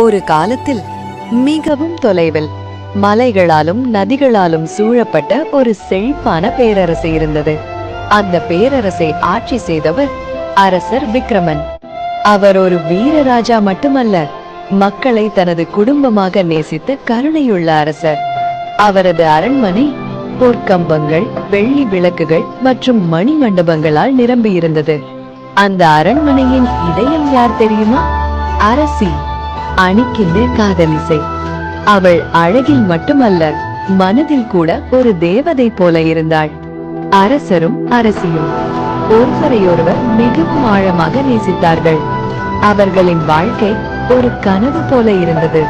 ஒரு காலத்தில் மிகவும் தொலைவில் மலைகளாலும் நதிகளாலும் சூழப்பட்ட ஒரு செழிப்பான பேரரசு இருந்தது. அந்த பேரரசை ஆட்சி செய்தவர் அரசர் விக்ரமன். அவர் ஒரு வீரராஜா மட்டுமல்ல, மக்களை தனது குடும்பமாக நேசித்து கருணையுள்ள அரசர். அவரது அரண்மனை பொற்கம்பங்கள், வெள்ளி விளக்குகள் மற்றும் மணி மண்டபங்களால் நிரம்பியிருந்தது. அந்த அரண்மனையின் இதயம் யார் தெரியுமா? அரசி அணிக்கின்ற காதலிசை. அவள் அழகில் மட்டுமல்ல, மனதில் கூட ஒரு தேவதை போல இருந்தாள். அரசரும் அரசியும் ஒருவரையொருவர் மிகவும் ஆழமாக நேசித்தார்கள். அவர்களின் வாழ்க்கை ஒரு கனவு போல இருந்தது.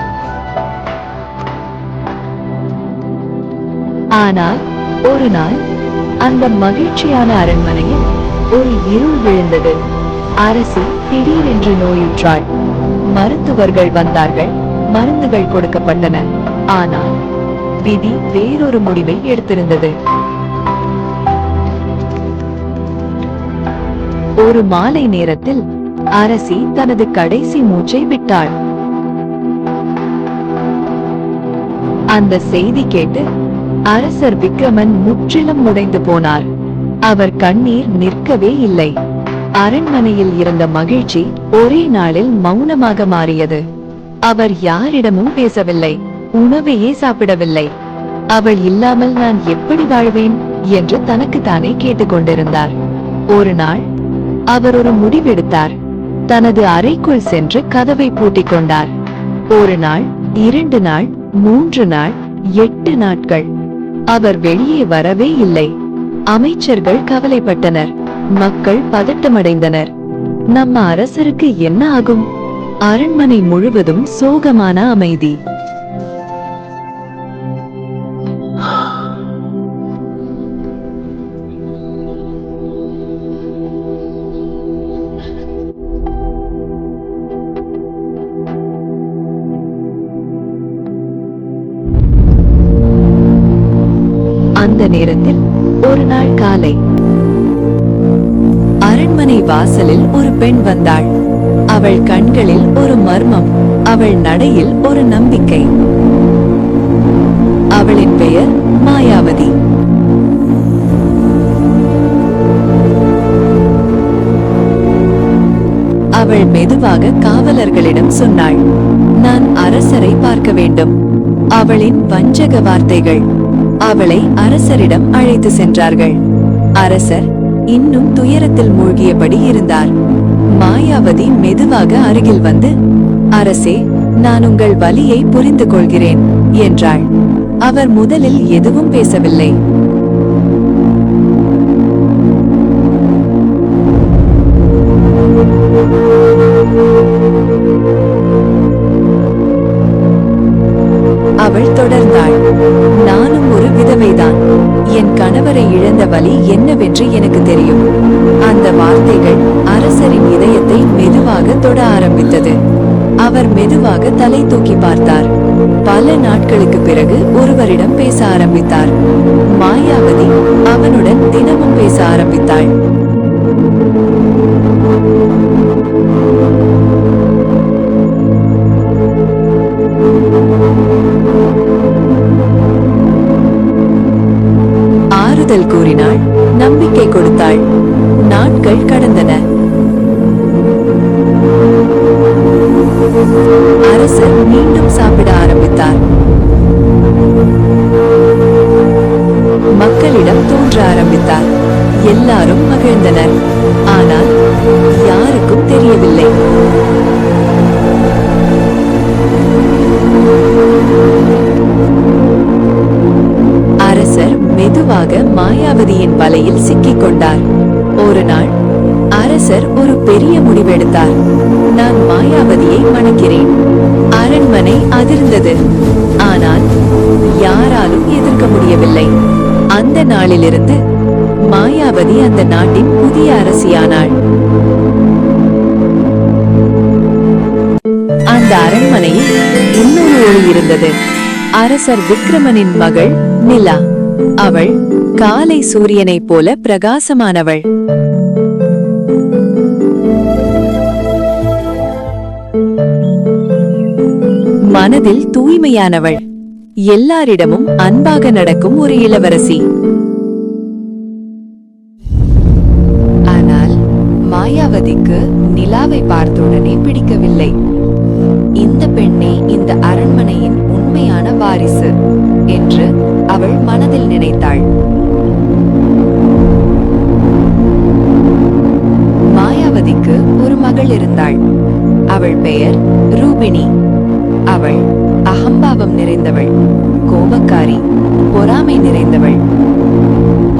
ஆனால் ஒரு நாள் அந்த மகிழ்ச்சியான அரண்மனையில் ஒரு இருள் விழுந்தது. அரசி திடீரென்று நோயுற்றாள். மருத்துவர்கள் வந்தார்கள், மருந்துகள் கொடுக்கப்பட்டன. ஆனால் விதி வேறொரு முடிவை எடுத்திருந்தது. ஒரு மாலை நேரத்தில் அரசி தனது கடைசி மூச்சை விட்டாள். அந்த செய்தி கேட்டு அரசர் விக்ரமன் முற்றிலும் உடைந்து போனார். அவர் கண்ணீர் நிற்கவே இல்லை. அரண்மனையில் இருந்த மகிழ்ச்சி ஒரே நாளில் மௌனமாக மாறியது. அவர் யாரிடமும் பேசவில்லை, உணவையே சாப்பிடவில்லை. அவள் இல்லாமல் நான் எப்படி வாழ்வேன் என்று தனக்குத்தானே கேட்டுக்கொண்டிருந்தார். ஒரு நாள் அவர் ஒரு முடிவெடுத்தார். தனது அறைக்குள் சென்று கதவை பூட்டிக் கொண்டார். ஒரு நாள், 2 நாள், 3 நாள், 8 நாட்கள் அவர் வெளியே வரவே இல்லை. அமைச்சர்கள் கவலைப்பட்டனர், மக்கள் பதட்டமடைந்தனர். நம்ம அரசருக்கு என்ன ஆகும்? அரண்மனை முழுவதும் சோகமான அமைதி. அந்த நேரத்தில் ஒரு நாள் காலை அரண்மனை வாசலில் ஒரு பெண் வந்தாள். அவள் கண்களில் ஒரு மர்மம், அவள் நடையில் ஒரு நம்பிக்கை. அவளின் பெயர் மாயாவதி. அவள் மெதுவாக காவலர்களிடம் சொன்னாள், நான் அரசரை பார்க்க வேண்டும். அவளின் வஞ்சக வார்த்தைகள் அவளை அரசரிடம் அழைத்து சென்றார்கள். அரசர் இன்னும் துயரத்தில் மூழ்கியபடி இருந்தார். மாயாவதி மெதுவாக அருகில் வந்து, அரசே, நான் உங்கள் வலியை புரிந்து கொள்கிறேன் என்றாள். அவர் முதலில் எதுவும் பேசவில்லை. அவள் தொடர்ந்தாள், நானும் ஒரு விதவைதான். என் கணவரை இழந்த வலி என்னவென்று எனக்கு தெரியும். அந்த வார்த்தைகள் அரசரின் இதயத்தை மெதுவாக தொட ஆரம்பித்தது. அவர் மெதுவாக தலை தூக்கி பார்த்தார். பல நாட்களுக்கு பிறகு ஒருவரிடம் பேச ஆரம்பித்தார். மாயாவதி அவனுடன் தினமும் பேச ஆரம்பித்தாள். ஆறுதல் கூறினாள், நம்பிக்கை கொடுத்தாள். நாட்கள் கடந்தன. அரசர் மீண்டும் சாப்பிட ஆரம்பித்தார். மக்களிடம் தோன்ற ஆரம்பித்தார். எல்லாரும் மகிழ்ந்தனர். ஆனால் யாருக்கும் தெரியவில்லை. அரசர் மெதுவாக மாயாவதியின் வலையில் சிக்கிக் கொண்டார். ஒரு நாள் அரசர் ஒரு பெரிய முடிவெடுத்தார். நான் மாயாவதியை மணக்கிறேன். அரண்மனை அதிர்ந்தது. ஆனால் யாராலும் எதிர்க்க முடியவில்லை. அந்த நாளிலிருந்து மாயாவதி அந்த நாட்டின் புதிய அரசியானாள். அந்த அரண்மனையில் இன்னொரு ஒளி இருந்தது. அரசர் விக்ரமனின் மகள் நிலா. அவள் காலை சூரியனைப் போல பிரகாசமானவள். மனதில் தூய்மையானவள். எல்லாரிடமும் அன்பாக நடக்கும் ஒரு இளவரசி. ஆனால் மாயாவதிக்கு நிலாவை பார்த்தவுடனே பிடிக்கவில்லை. இந்த பெண்ணே இந்த அரண்மனையின் உண்மையான வாரிசு என்று அவள் மனதில் நினைத்தாள். மாயாவதிக்கு ஒரு மகள் இருந்தாள். அவள் பெயர் ரூபிணி. அவள் அகம்பாவம் நிறைந்தவள், கோபக்காரி, பொறாமை நிறைந்தவள்.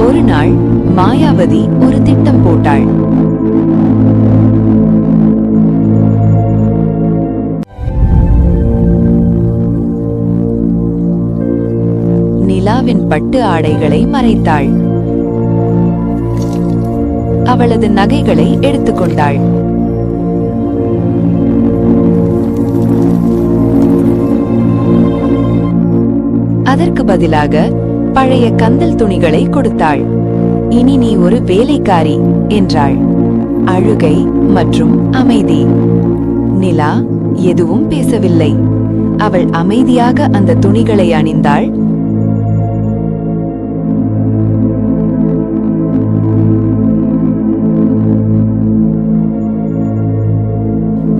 ஒரு நாள் மாயாவதி ஒரு திட்டம் போட்டாள். நிலாவின் பட்டு ஆடைகளை மறைத்தாள். அவளது நகைகளை எடுத்துக்கொண்டாள். அதற்கு பதிலாக பழைய கந்தல் துணிகளை கொடுத்தாள். இனி நீ ஒரு வேலைக்காரி என்றாள். அழுகை மற்றும் அமைதி. நிலா எதுவும் பேசவில்லை. அவள் அமைதியாக அந்த துணிகளை அணிந்தாள்.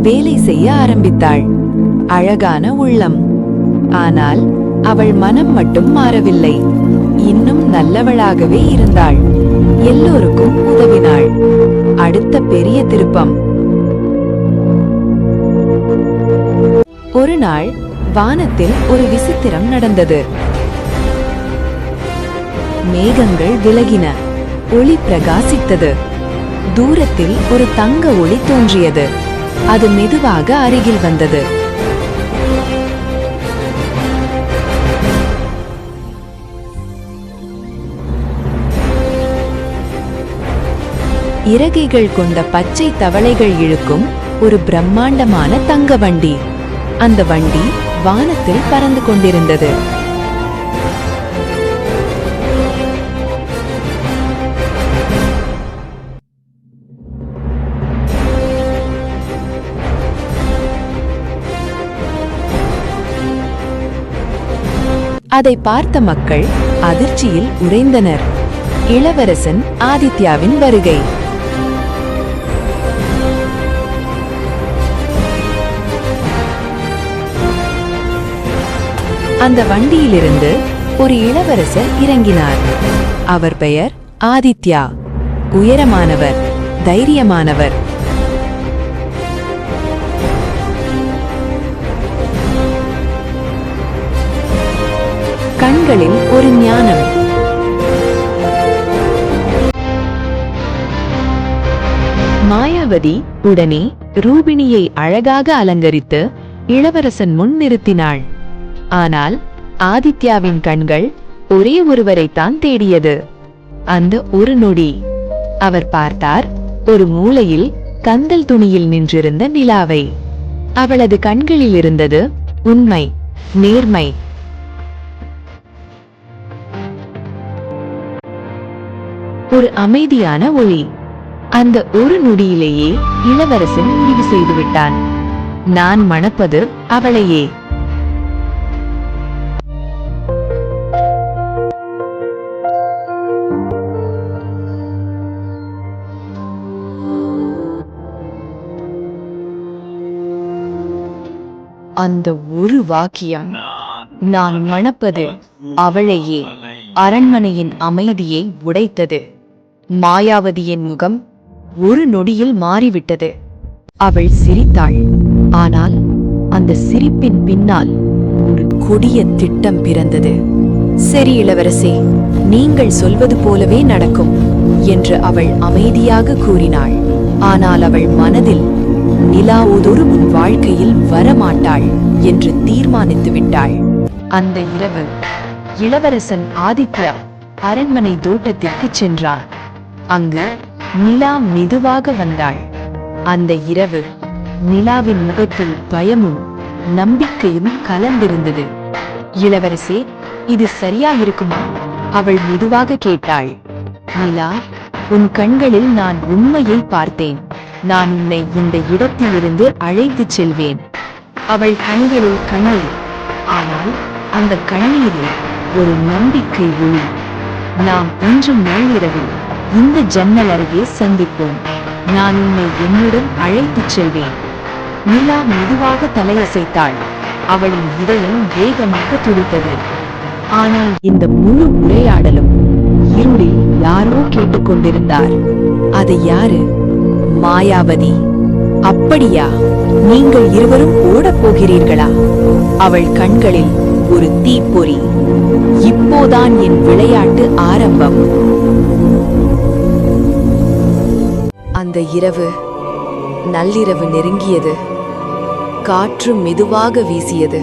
வேலை செய்ய ஆரம்பித்தாள். அழகான உள்ளம். ஆனால் அவள் மனம் மட்டும் மாறவில்லை. இன்னும் நல்லவளாகவே இருந்தாள். எல்லோருக்கும் உதவினாள். அடுத்த பெரிய திருப்பம். ஒரு நாள் வானத்தில் ஒரு விசித்திரம் நடந்தது. மேகங்கள் விலகின. ஒளி பிரகாசித்தது. தூரத்தில் ஒரு தங்க ஒளி தோன்றியது. அது மெதுவாக அருகில் வந்தது. இறகைகள் கொண்ட பச்சை தவளைகள் இழுக்கும் ஒரு பிரம்மாண்டமான தங்க வண்டி. அந்த வண்டி வானத்தில் பறந்து கொண்டிருந்தது. அதை பார்த்த மக்கள் அதிர்ச்சியில் உறைந்தனர். இளவரசன் ஆதித்யாவின் வருகை. அந்த வண்டியிலிருந்து ஒரு இளவரசர் இறங்கினார். அவர் பெயர் ஆதித்யா. உயரமானவர், தைரியமானவர். கண்களில் ஒரு ஞானம். மாயாவதி உடனே ரூபிணியை அழகாக அலங்கரித்து இளவரசன் முன் நிறுத்தினாள். ஆனால் ஆதித்யாவின் கண்கள் ஒரே ஒருவரைத்தான் தேடியது. அந்த ஒரு நொடி அவர் பார்த்தார் ஒரு மூலையில் கந்தல் துணியில் நின்றிருந்த நிலாவை. அவளது கண்களில் இருந்தது உண்மை, நேர்மை. ஒரு அமைதியான ஒளி. அந்த ஒரு நொடியிலேயே இளவரசன் முடிவு செய்துவிட்டான். நான் மணப்பது அவளையே. அந்த ஒரு வாக்கியம், நான் மணப்பது அவளையே, அரண்மனையின் அமைதியை உடைத்தது. மாயாவதியின் முகம் ஒரு நொடியில் மாறிவிட்டது. அவள் சிரித்தாள். ஆனால் அந்த சிரிப்பின் பின்னால் ஒரு கொடிய திட்டம் பிறந்தது. சரி இளவரசே, நீங்கள் சொல்வது போலவே நடக்கும் என்று அவள் அமைதியாக கூறினாள். ஆனால் அவள் மனதில் நிலாவொரு உன் வாழ்க்கையில் வரமாட்டாள் என்று தீர்மானித்து விட்டாள். அந்த இரவு இளவரசன் ஆதித்யா அரண்மனை தோட்டத்திற்கு சென்றார். அங்கு நிலா மெதுவாக வந்தாள். அந்த இரவு நிலாவின் முகத்தில் பயமும் நம்பிக்கையும் கலந்திருந்தது. இளவரசே, இது சரியா இருக்குமா? அவள் மெதுவாக கேட்டாள். நிலா, உன் கண்களில் நான் உண்மையை பார்த்தேன். நான் உன்னை இந்த இடத்திலிருந்து அழைத்துச் செல்வேன். அவள் கண்களில் கனல், ஆனால் அந்த கண்ணீரில் ஒரு நம்பிக்கை ஒளி. நாம் இன்று நள்ளிரவில் இந்த ஜன்னல் அருகே சந்திப்போம். நான் உன்னை என்னுடன் அழைத்துச் செல்வேன். நிலா மெதுவாக தலையசைத்தாள். அவளின் இதயம் வேகமாக துடித்தது. ஆனால் இந்த முழு உரையாடலும் இருளில் யாரோ கேட்டுக்கொண்டிருந்தார். அது யாரு? மாயாவதி. அப்படியா? நீங்கள் இருவரும் ஓடப் போகிறீர்களா? அவள் கண்களில் ஒரு தீப்பொறி. இப்போதான் என் விளையாட்டு ஆரம்பம். அந்த இரவு நள்ளிரவு நெருங்கியது. காற்று மெதுவாக வீசியது.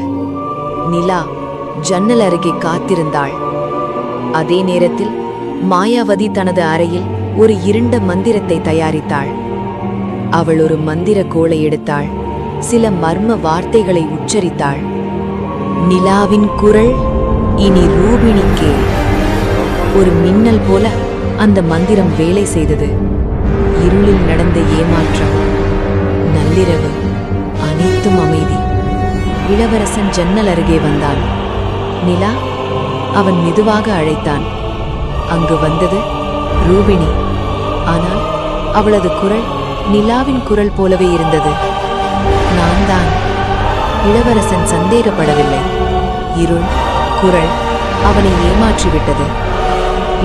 நிலா ஜன்னல் அருகே காத்திருந்தாள். அதே நேரத்தில் மாயாவதி தனது அறையில் ஒரு இருண்ட மந்திரத்தை தயாரித்தாள். அவள் ஒரு மந்திர கோலை எடுத்தாள். சில மர்ம வார்த்தைகளை உச்சரித்தாள். நிலாவின் குரல் இனி ரூபிணிக்கே. ஒரு மின்னல் போல அந்த மந்திரம் வேலை செய்தது. இருளில் நடந்த ஏமாற்றம், நள்ளிரவு, அனைத்தும் அமைதி. இளவரசன் ஜன்னல் அருகே வந்தான். நிலா? அவன் மெதுவாக அழைத்தான். அங்கு வந்தது ரூபிணி. ஆனால் அவளது குரல் நிலாவின் குரல் போலவே இருந்தது. நான் தான். இளவரசன் சந்தேகப்படவில்லை. இருள், குரல் அவனை ஏமாற்றிவிட்டது.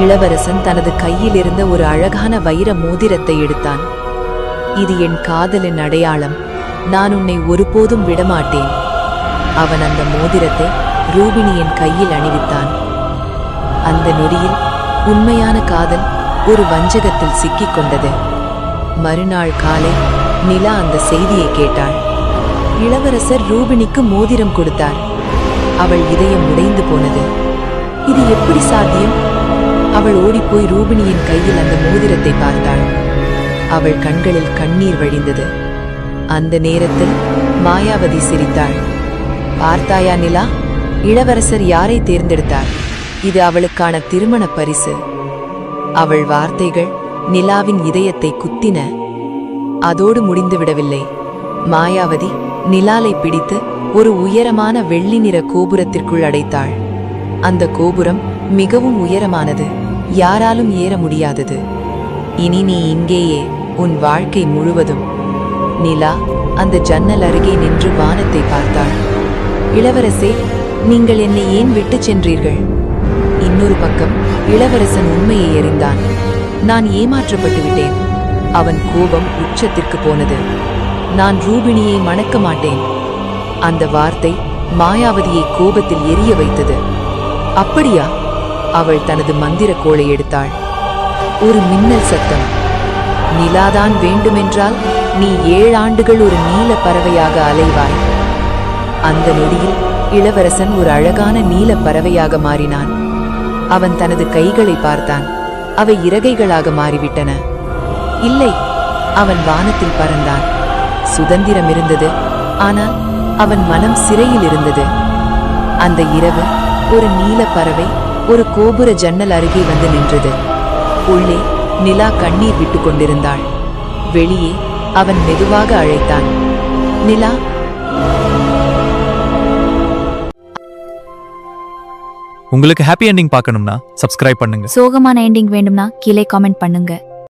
இளவரசன் தனது கையில் இருந்த ஒரு அழகான வைர மோதிரத்தை எடுத்தான். இது என் காதலின் அடையாளம். நான் உன்னை ஒருபோதும் விடமாட்டேன். அவன் அந்த மோதிரத்தை ரூபிணியின் கையில் அணிவித்தான். அந்த நொடியில் உண்மையான காதல் ஒரு வஞ்சகத்தில் சிக்கிக் கொண்டது. மறுநாள் காலை நிலா அந்த செய்தியை கேட்டாள். இளவரசர் ரூபிணிக்கு மோதிரம் கொடுத்தார். அவள் இதயம் உடைந்து போனது. இது எப்படி சாத்தியம்? அவள் ஓடிப்போய் ரூபிணியின் கையில் அந்த மோதிரத்தை பார்த்தாள். அவள் கண்களில் கண்ணீர் வழிந்தது. அந்த நேரத்தில் மாயாவதி சிரித்தாள். பார்த்தாயா நிலா? இளவரசர் யாரை தேர்ந்தெடுத்தார்? இது அவளுக்கான திருமண பரிசு. அவள் வார்த்தைகள் நிலாவின் இதயத்தை குத்தின. அதோடு முடிந்துவிடவில்லை. மாயாவதி நிலாலை பிடித்து ஒரு உயரமான வெள்ளி நிற கோபுரத்திற்குள் அடைத்தாள். அந்த கோபுரம் மிகவும் உயரமானது, யாராலும் ஏற முடியாதது. இனி நீ இங்கேயே உன் வாழ்க்கை முழுவதும். நிலா அந்த ஜன்னல் அருகே நின்று வானத்தை பார்த்தாள். இளவரசே, நீங்கள் என்னை ஏன் விட்டுச் சென்றீர்கள்? இன்னொரு பக்கம் இளவரசன் உண்மையை அறிந்தான். நான் ஏமாற்றப்பட்டு விட்டேன். அவன் கோபம் உச்சத்திற்கு போனது. நான் ரூபிணியை மணக்க மாட்டேன். அந்த வார்த்தை மாயாவதியை கோபத்தில் எரிய வைத்தது. அப்படியா? அவள் தனது மந்திர கோலை எடுத்தாள். ஒரு மின்னல் சத்தம். நிலாதான் வேண்டுமென்றால் நீ 7 ஆண்டுகள் ஒரு நீல பறவையாக அலைவாய். அந்த நொடியில் இளவரசன் ஒரு அழகான நீல பறவையாக மாறினான். அவன் தனது கைகளை பார்த்தான். அவை இறகைகளாக மாறிவிட்டன. இல்லை, அவன் வானத்தில் பறந்தான். சுதந்திரம் இருந்தது, ஆனால் அவன் மனம் சிறையில் இருந்தது. அந்த இரவு ஒரு நீல பறவை ஒரு கோபுர ஜன்னல் அருகே வந்து நின்றது. உள்ளே நிலா கண்ணீர் விட்டுக் கொண்டிருந்தாள். வெளியே அவன் மெதுவாக அழைத்தான். நிலா. உங்களுக்கு ஹாப்பி எண்டிங் பார்க்கணும்னா சப்ஸ்கிரைப் பண்ணுங்க. சோகமான எண்டிங் வேண்டும்னா கீழே காமெண்ட் பண்ணுங்க.